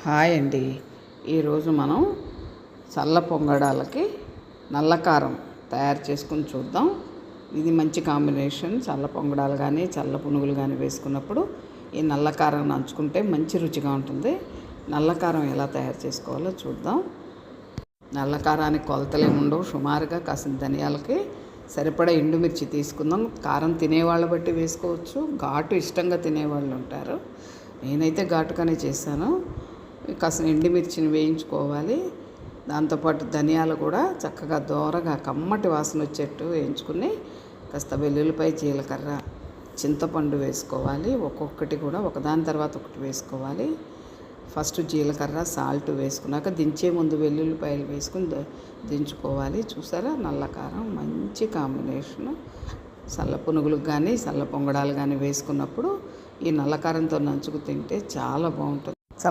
Hi అండి. ఈరోజు మనం చల్ల పొంగడాలకి నల్ల కారం తయారు చేసుకుని చూద్దాం. ఇది మంచి కాంబినేషన్. చల్ల పొంగడాలు కానీ చల్ల పునుగులు కానీ వేసుకున్నప్పుడు ఈ నల్ల కారం నంచుకుంటే మంచి రుచిగా ఉంటుంది. నల్ల కారం ఎలా తయారు చేసుకోవాలో చూద్దాం. నల్ల కారానికి కొలతలు ఏముండవు. సుమారుగా కాసిన ధనియాలకి సరిపడా ఎండుమిర్చి తీసుకుందాం. కారం తినేవాళ్ళ బట్టి వేసుకోవచ్చు, ఘాటు ఇష్టంగా తినేవాళ్ళు ఉంటారు. నేనైతే ఘాటుగానే చేశాను. కాసిన ఎండుమిర్చిని వేయించుకోవాలి. దాంతోపాటు ధనియాలు కూడా చక్కగా దోరగా కమ్మటి వాసన వచ్చేట్టు వేయించుకుని కాస్త వెల్లుల్లిపాయ, జీలకర్ర, చింతపండు వేసుకోవాలి. ఒక్కొక్కటి కూడా ఒకదాని తర్వాత ఒకటి వేసుకోవాలి. ఫస్ట్ జీలకర్ర, సాల్ట్ వేసుకున్నాక దించే ముందు వెల్లుల్లిపాయలు వేసుకుని దించుకోవాలి. చూసారా, నల్ల కారం మంచి కాంబినేషను. చల్ల పునుగులకు కానీ చల్ల పొంగడాలు కానీ వేసుకున్నప్పుడు ఈ నల్ల కారంతో నంచుకు తింటే చాలా బాగుంటుంది.